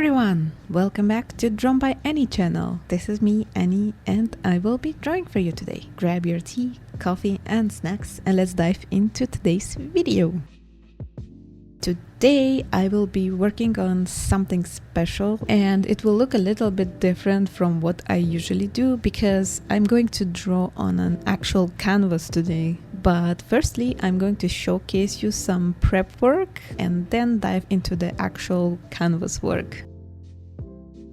everyone! Welcome back to Drawn by Annie channel. This is me, Annie, and I will be drawing for you today. Grab your tea, coffee and snacks and let's dive into today's video. Today I will be working on something special and it will look a little bit different from what I usually do because I'm going to draw on an actual canvas today. But firstly, I'm going to showcase you some prep work and then dive into the actual canvas work.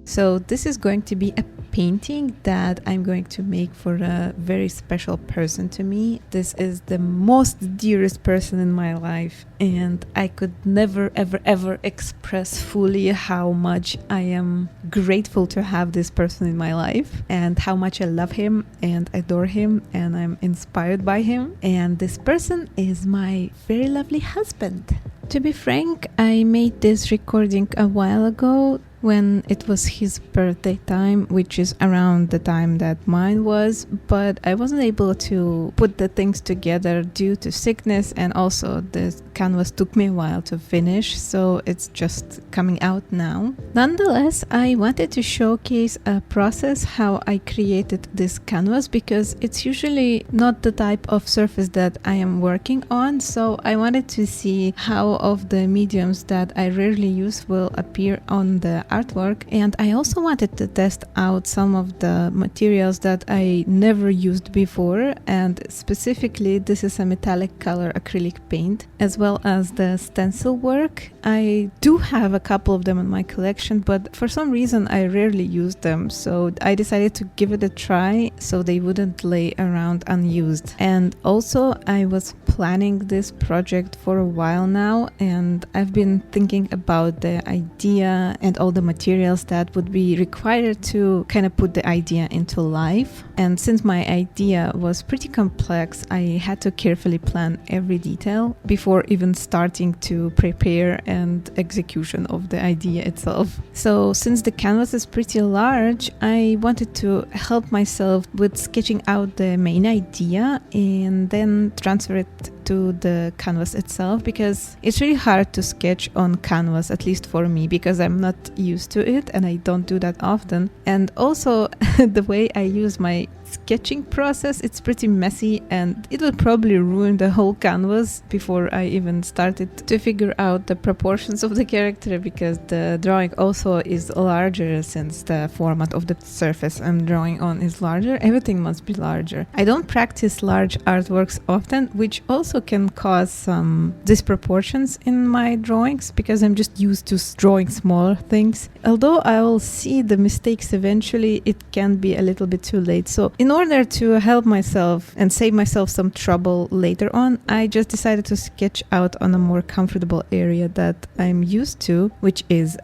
So this is going to be a painting that I'm going to make for a very special person to me. This is the most dearest person in my life and I could never ever express fully how much I am grateful to have this person in my life and how much I love him and adore him and I'm inspired by him. And this person is my very lovely husband. To be frank, I made this recording a while ago when it was his birthday time, which is around the time that mine was, but I wasn't able to put the things together due to sickness and also the canvas took me a while to finish, so it's just coming out now. Nonetheless, I wanted to showcase a process how I created this canvas because it's usually not the type of surface that I am working on, so I wanted to see how of the mediums that I rarely use will appear on the artwork, and I also wanted to test out some of the materials that I never used before, and specifically this is a metallic color acrylic paint as well as the stencil work. I do have a couple of them in my collection, but for some reason I rarely use them, so I decided to give it a try so they wouldn't lay around unused. And also I was planning this project for a while now and I've been thinking about the idea and all the materials that would be required to kind of put the idea into life. And since my idea was pretty complex, I had to carefully plan every detail before even starting to prepare and execution of the idea itself. So since the canvas is pretty large, I wanted to help myself with sketching out the main idea and then transfer it to the canvas itself, because it's really hard to sketch on canvas, at least for me, because I'm not used to it and I don't do that often. And also the way I use my sketching process, it's pretty messy and it will probably ruin the whole canvas before I even started to figure out the proportions of the character, because the drawing also is larger since the format of the surface I'm drawing on is larger. Everything must be larger. I don't practice large artworks often, which also can cause some disproportions in my drawings because I'm just used to drawing smaller things. Although I will see the mistakes eventually, it can be a little bit too late. So in order to help myself and save myself some trouble later on, I just decided to sketch out on a more comfortable area that I'm used to, which is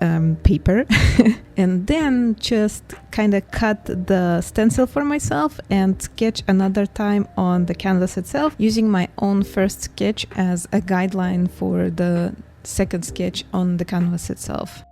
paper. And then just kind of cut the stencil for myself and sketch another time on the canvas itself, using my own first sketch as a guideline for the second sketch on the canvas itself.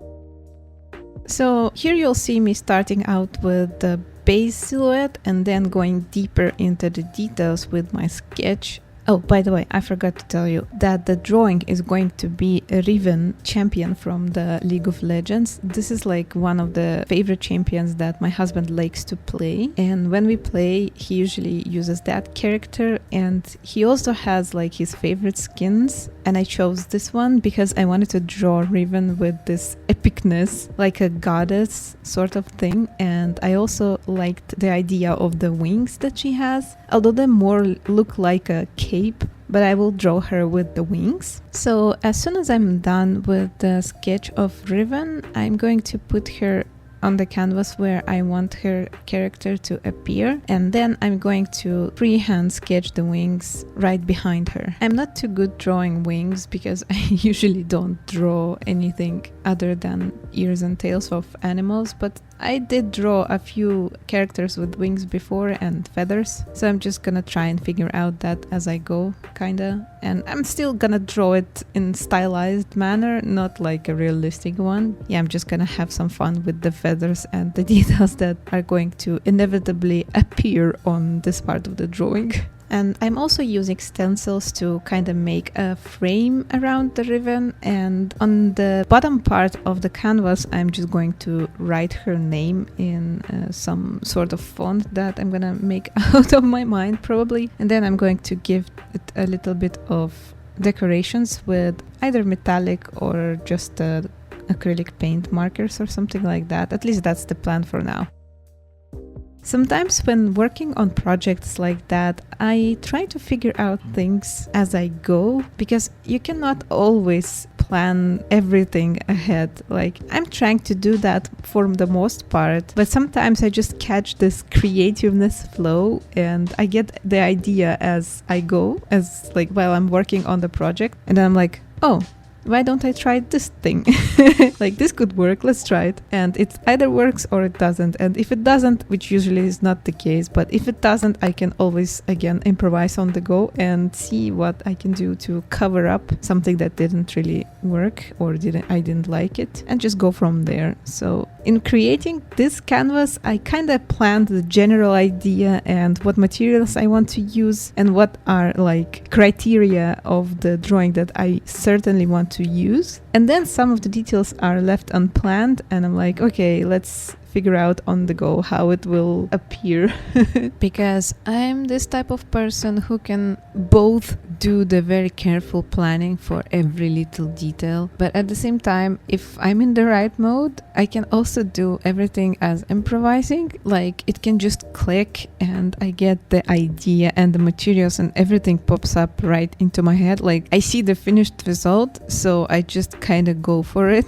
So here you'll see me starting out with the base silhouette and then going deeper into the details with my sketch. Oh, by the way, I forgot to tell you that the drawing is going to be a Riven champion from the League of Legends. This is like one of the favorite champions that my husband likes to play. And when we play, he usually uses that character. And he also has like his favorite skins. And I chose this one because I wanted to draw Riven with this epicness, like a goddess sort of thing. And I also liked the idea of the wings that she has, although they more look like a cape, but I will draw her with the wings. So as soon as I'm done with the sketch of Riven, I'm going to put her on the canvas where I want her character to appear, and then I'm going to freehand sketch the wings right behind her. I'm not too good drawing wings because I usually don't draw anything other than ears and tails of animals, but I did draw a few characters with wings before and feathers, so I'm just gonna try and figure out that as I go, kinda. And I'm still gonna draw it in stylized manner, not like a realistic one. Yeah, I'm just gonna have some fun with the feathers and the details that are going to inevitably appear on this part of the drawing. And I'm also using stencils to kind of make a frame around the Riven, and on the bottom part of the canvas I'm just going to write her name in some sort of font that I'm gonna make out of my mind probably, and then I'm going to give it a little bit of decorations with either metallic or just acrylic paint markers or something like that. At least that's the plan for now. Sometimes when working on projects like that, I try to figure out things as I go, because you cannot always plan everything ahead. Like, I'm trying to do that for the most part, but sometimes I just catch this creativeness flow and I get the idea as I go, as like while I'm working on the project, and then I'm like, oh, why don't I try this thing? Like, this could work, let's try it. And it either works or it doesn't. And if it doesn't, which usually is not the case, but if it doesn't, I can always, again, improvise on the go and see what I can do to cover up something that didn't really work or I didn't like it, and just go from there. So in creating this canvas, I kind of planned the general idea and what materials I want to use and what are like criteria of the drawing that I certainly want to use. And then some of the details are left unplanned, and I'm like, okay, let's figure out on the go how it will appear. Because I'm this type of person who can both do the very careful planning for every little detail, but at the same time, if I'm in the right mode, I can also do everything as improvising. Like, it can just click and I get the idea and the materials and everything pops up right into my head. Like, I see the finished result, so I just kind of go for it,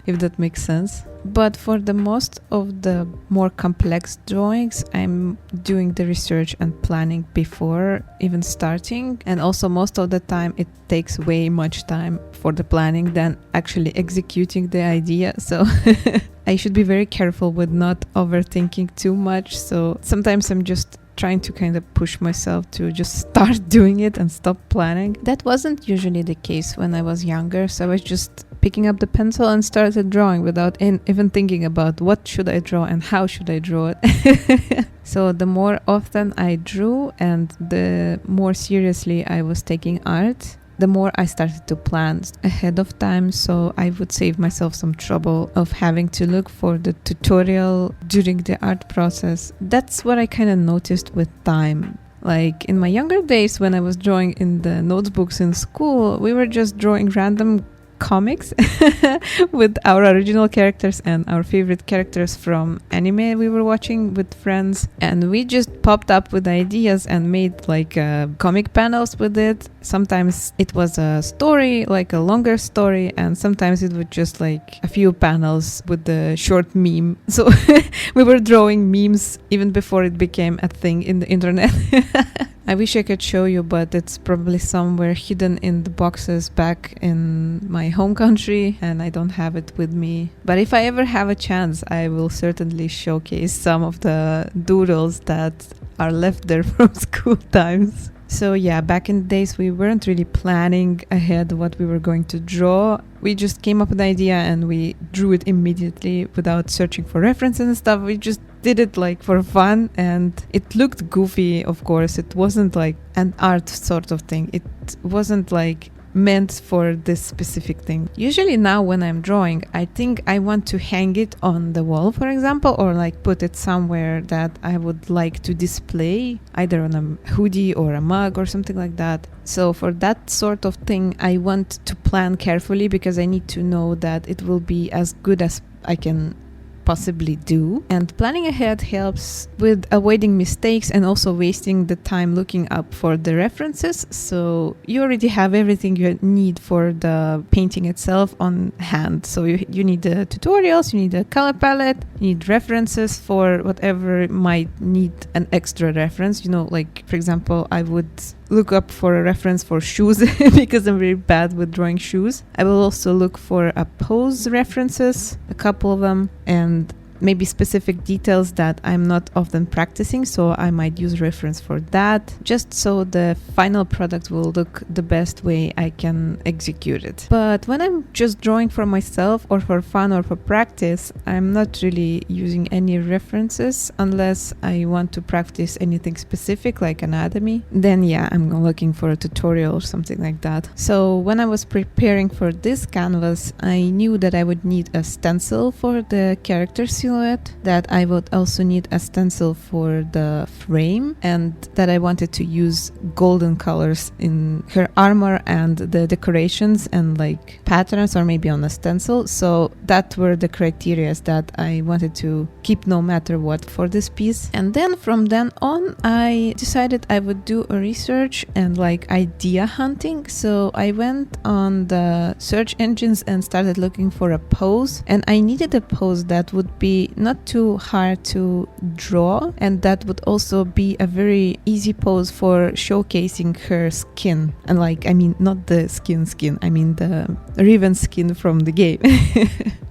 if that makes sense. But for the most of the more complex drawings, I'm doing the research and planning before even starting. And also most of the time it takes way much time for the planning than actually executing the idea. So I should be very careful with not overthinking too much. So sometimes I'm just trying to kind of push myself to just start doing it and stop planning. That wasn't usually the case when I was younger, so I was just picking up the pencil and started drawing without even thinking about what should I draw and how should I draw it. So the more often I drew and the more seriously I was taking art, the more I started to plan ahead of time, so I would save myself some trouble of having to look for the tutorial during the art process. That's what I kind of noticed with time. Like, in my younger days when I was drawing in the notebooks in school, we were just drawing random comics with our original characters and our favorite characters from anime we were watching with friends, and we just popped up with ideas and made like comic panels with it. Sometimes it was a story, like a longer story, and sometimes it was just like a few panels with the short meme. So we were drawing memes even before it became a thing in the internet. I wish I could show you, but it's probably somewhere hidden in the boxes back in my home country, and I don't have it with me. But if I ever have a chance, I will certainly showcase some of the doodles that are left there from school times. So yeah, back in the days we weren't really planning ahead what we were going to draw. We just came up with an idea and we drew it immediately without searching for references and stuff. We just did it like for fun, and it looked goofy, of course. It wasn't like an art sort of thing. It wasn't like meant for this specific thing. Usually now when I'm drawing, I think I want to hang it on the wall, for example, or like put it somewhere that I would like to display, either on a hoodie or a mug or something like that. So for that sort of thing, I want to plan carefully because I need to know that it will be as good as I can possibly do. And planning ahead helps with avoiding mistakes and also wasting the time looking up for the references. So you already have everything you need for the painting itself on hand. So you need the tutorials, you need a color palette, you need references for whatever might need an extra reference. You know, like for example, I would look up for a reference for shoes because I'm very bad with drawing shoes. I will also look for a pose references, a couple of them, and maybe specific details that I'm not often practicing, so I might use reference for that, just so the final product will look the best way I can execute it. But when I'm just drawing for myself or for fun or for practice, I'm not really using any references unless I want to practice anything specific like anatomy. Then yeah, I'm looking for a tutorial or something like that. So when I was preparing for this canvas, I knew that I would need a stencil for the character silhouette, that I would also need a stencil for the frame, and that I wanted to use golden colors in her armor and the decorations and like patterns, or maybe on a stencil. So that were the criteria that I wanted to keep no matter what for this piece. And then from then on, I decided I would do a research and like idea hunting. So I went on the search engines and started looking for a pose, and I needed a pose that would be not too hard to draw, and that would also be a very easy pose for showcasing her skin. And like, I mean, not the skin, I mean the Riven skin from the game.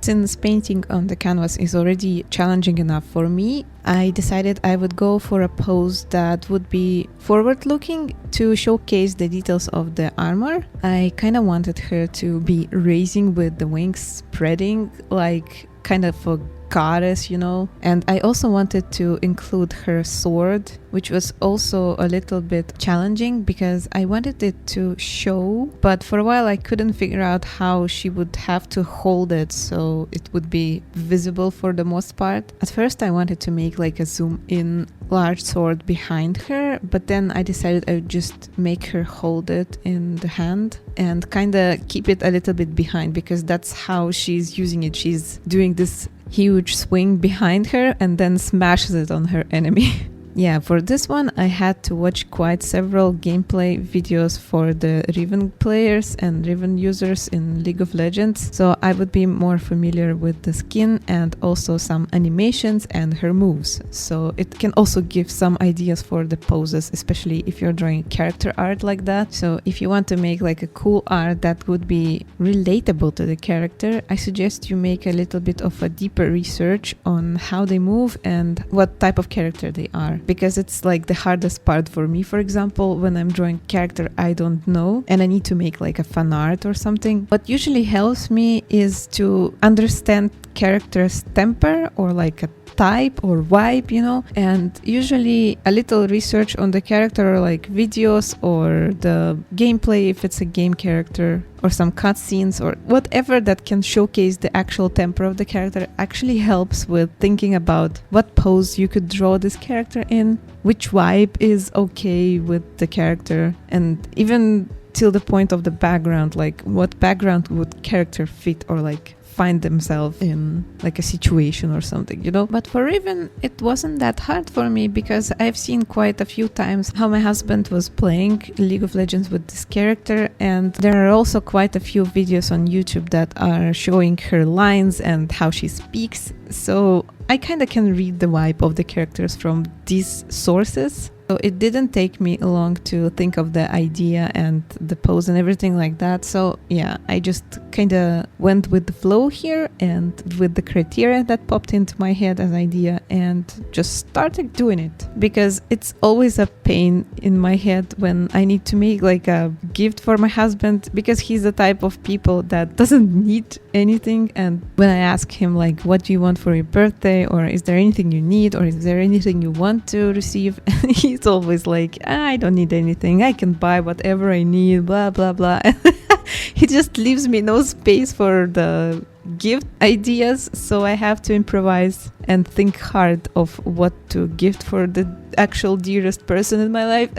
Since painting on the canvas is already challenging enough for me, I decided I would go for a pose that would be forward looking to showcase the details of the armor. I kind of wanted her to be raising with the wings spreading, like kind of a goddess, you know. And I also wanted to include her sword, which was also a little bit challenging because I wanted it to show, but for a while I couldn't figure out how she would have to hold it so it would be visible for the most part. At first I wanted to make like a zoom in large sword behind her, but then I decided I would just make her hold it in the hand and kind of keep it a little bit behind, because that's how she's using it. She's doing this huge swing behind her and then smashes it on her enemy. Yeah, for this one I had to watch quite several gameplay videos for the Riven players and Riven users in League of Legends, so I would be more familiar with the skin and also some animations and her moves. So it can also give some ideas for the poses, especially if you're drawing character art like that. So if you want to make like a cool art that would be relatable to the character, I suggest you make a little bit of a deeper research on how they move and what type of character they are. Because it's like the hardest part for me, for example, when I'm drawing character I don't know and I need to make like a fan art or something. What usually helps me is to understand character's temper or like a type or vibe, you know, and usually a little research on the character, or like videos or the gameplay if it's a game character, or some cutscenes or whatever that can showcase the actual temper of the character, actually helps with thinking about what pose you could draw this character in, which vibe is okay with the character, and even till the point of the background, like what background would character fit or like find themselves in like a situation or something, you know. But for Riven it wasn't that hard for me, because I've seen quite a few times how my husband was playing League of Legends with this character, and there are also quite a few videos on YouTube that are showing her lines and how she speaks, so I kind of can read the vibe of the characters from these sources. So it didn't take me long to think of the idea and the pose and everything like that. So yeah, I just kind of went with the flow here and with the criteria that popped into my head as idea and just started doing it. Because it's always a pain in my head when I need to make like a gift for my husband, because he's the type of people that doesn't need anything. And when I ask him like, what do you want for your birthday, or is there anything you need, or is there anything you want to receive, he's always like, I don't need anything, I can buy whatever I need, blah blah blah. He just leaves me no space for the gift ideas, so I have to improvise and think hard of what to gift for the actual dearest person in my life.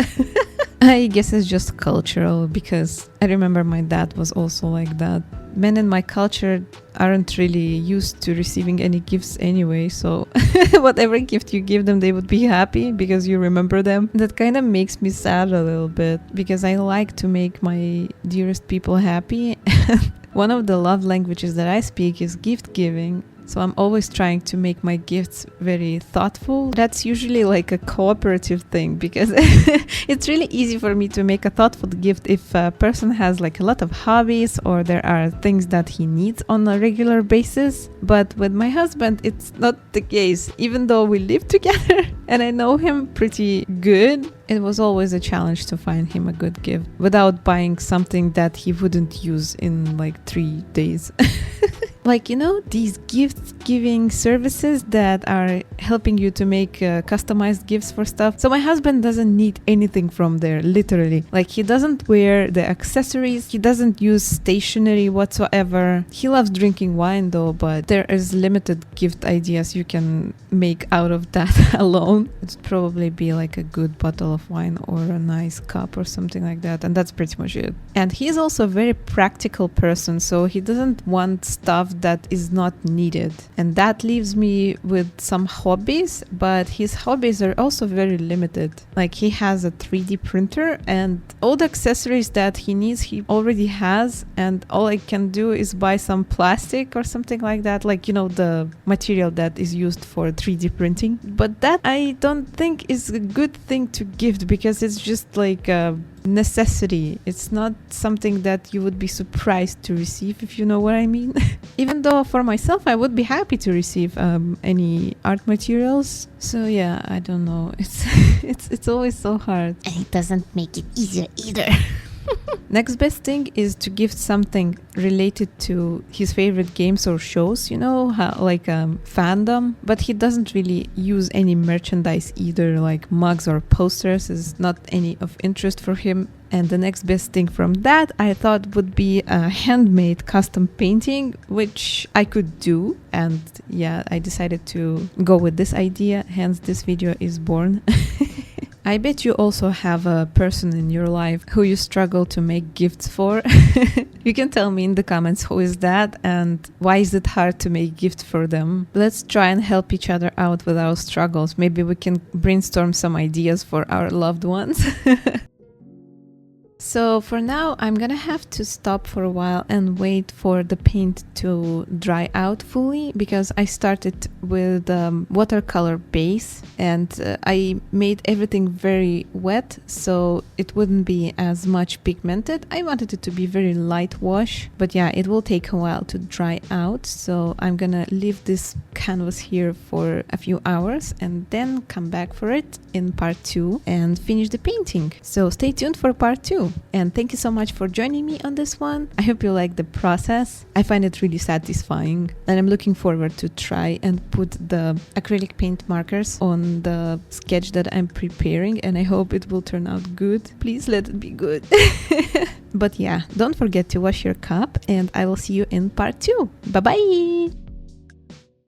I guess it's just cultural, because I remember my dad was also like that. Men in my culture aren't really used to receiving any gifts anyway, so whatever gift you give them, they would be happy because you remember them. That kind of makes me sad a little bit, because I like to make my dearest people happy. One of the love languages that I speak is gift giving. So I'm always trying to make my gifts very thoughtful. That's usually like a cooperative thing because it's really easy for me to make a thoughtful gift if a person has like a lot of hobbies or there are things that he needs on a regular basis. But with my husband, it's not the case. Even though we live together and I know him pretty good, it was always a challenge to find him a good gift without buying something that he wouldn't use in like 3 days. Like, you know, these gift-giving services that are helping you to make customized gifts for stuff. So my husband doesn't need anything from there, literally. Like, he doesn't wear the accessories. He doesn't use stationery whatsoever. He loves drinking wine though, but there is limited gift ideas you can make out of that alone. It'd probably be like a good bottle of wine or a nice cup or something like that. And that's pretty much it. And he's also a very practical person, so he doesn't want stuff that is not needed. And that leaves me with some hobbies, but his hobbies are also very limited. Like, he has a 3D printer and all the accessories that he needs he already has, and all I can do is buy some plastic or something like that, like, you know, the material that is used for 3D printing. But that I don't think is a good thing to gift because it's just like a necessity. It's not something that you would be surprised to receive, if you know what I mean. Even though for myself I would be happy to receive any art materials. So yeah, I don't know. It's always so hard. And it doesn't make it easier either. Next best thing is to gift something related to his favorite games or shows, you know, like fandom. But he doesn't really use any merchandise either, like mugs or posters is not any of interest for him. And the next best thing from that I thought would be a handmade custom painting, which I could do. And yeah, I decided to go with this idea, hence this video is born. I bet you also have a person in your life who you struggle to make gifts for. You can tell me in the comments who is that and why is it hard to make gifts for them. Let's try and help each other out with our struggles. Maybe we can brainstorm some ideas for our loved ones. So for now, I'm gonna have to stop for a while and wait for the paint to dry out fully because I started with watercolor base and I made everything very wet so it wouldn't be as much pigmented. I wanted it to be very light wash, but yeah, it will take a while to dry out. So I'm gonna leave this canvas here for a few hours and then come back for it in part 2 and finish the painting. So stay tuned for part 2. And thank you so much for joining me on this one. I hope you like the process. I find it really satisfying and I'm looking forward to try and put the acrylic paint markers on the sketch that I'm preparing, and I hope it will turn out good. Please let it be good. But yeah, don't forget to wash your cup and I will see you in part 2. Bye bye!